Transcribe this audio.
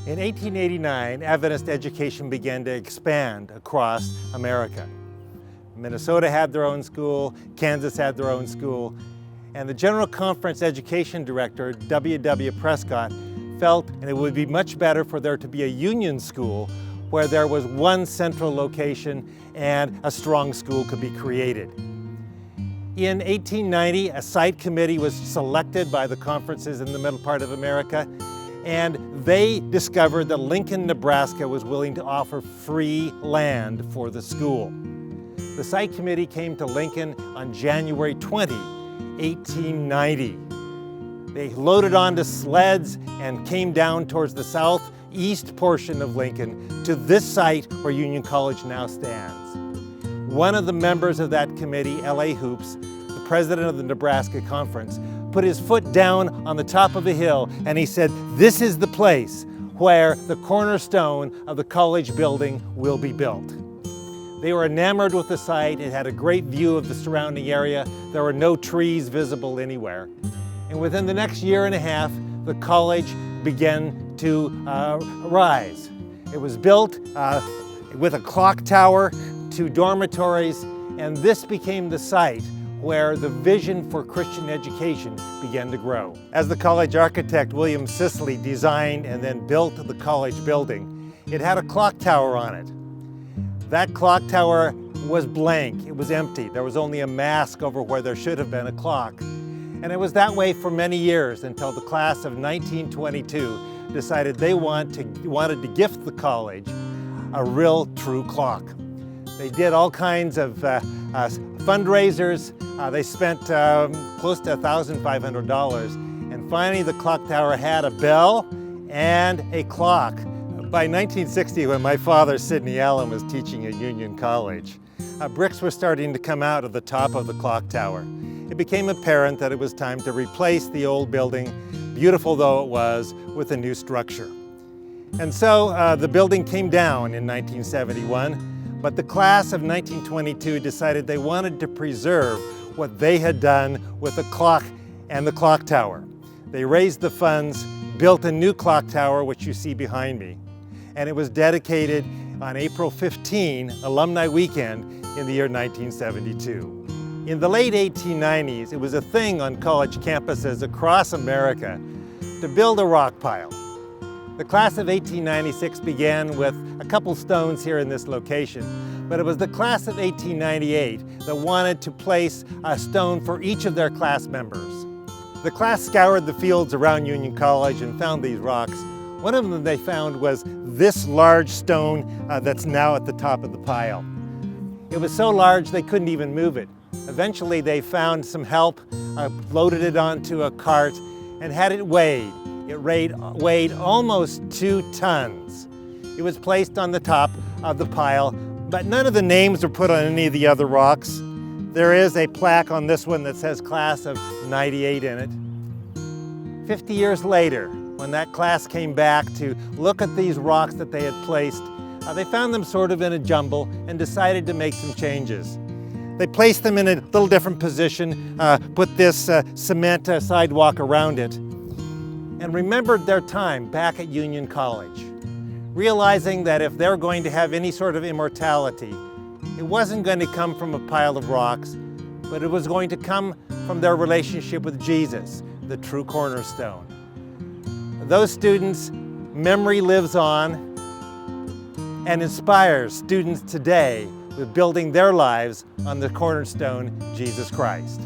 In 1889, Adventist education began to expand across America. Minnesota had their own school, Kansas had their own school, and the General Conference Education Director, W.W. Prescott, felt it would be much better for there to be a union school where there was one central location and a strong school could be created. In 1890, a site committee was selected by the conferences in the middle part of America, and they discovered that Lincoln, Nebraska was willing to offer free land for the school. The site committee came to Lincoln on January 20, 1890. They loaded onto sleds and came down towards the southeast portion of Lincoln to this site where Union College now stands. One of the members of that committee, L.A. Hoops, the president of the Nebraska Conference, put his foot down on the top of a hill and he said, "This is the place where the cornerstone of the college building will be built." They were enamored with the site. It had a great view of the surrounding area. There were no trees visible anywhere. And within the next year and a half, the college began to rise. It was built with a clock tower, 2 dormitories, and this became the site where the vision for Christian education began to grow. As the college architect, William Sisley, designed and then built the college building, it had a clock tower on it. That clock tower was blank, it was empty. There was only a mast over where there should have been a clock. And it was that way for many years until the class of 1922 decided they wanted to gift the college a real true clock. They did all kinds of fundraisers. They spent close to $1,500. And finally the clock tower had a bell and a clock. By 1960, when my father, Sidney Allen, was teaching at Union College, bricks were starting to come out of the top of the clock tower. It became apparent that it was time to replace the old building, beautiful though it was, with a new structure. And so the building came down in 1971, but the class of 1922 decided they wanted to preserve what they had done with the clock and the clock tower. They raised the funds, built a new clock tower, which you see behind me, and it was dedicated on April 15, Alumni Weekend, in the year 1972. In the late 1890s, it was a thing on college campuses across America to build a rock pile. The class of 1896 began with a couple stones here in this location, but it was the class of 1898 that wanted to place a stone for each of their class members. The class scoured the fields around Union College and found these rocks. One of them they found was this large stone that's now at the top of the pile. It was so large they couldn't even move it. Eventually they found some help, loaded it onto a cart, and had it weighed. It weighed almost 2 tons. It was placed on the top of the pile, but none of the names were put on any of the other rocks. There is a plaque on this one that says class of '98 in it. 50 years later, when that class came back to look at these rocks that they had placed, they found them sort of in a jumble and decided to make some changes. They placed them in a little different position, put this cement sidewalk around it, and remembered their time back at Union College, realizing that if they're going to have any sort of immortality, it wasn't going to come from a pile of rocks, but it was going to come from their relationship with Jesus, the true cornerstone. Those students' memory lives on and inspires students today with building their lives on the cornerstone, Jesus Christ.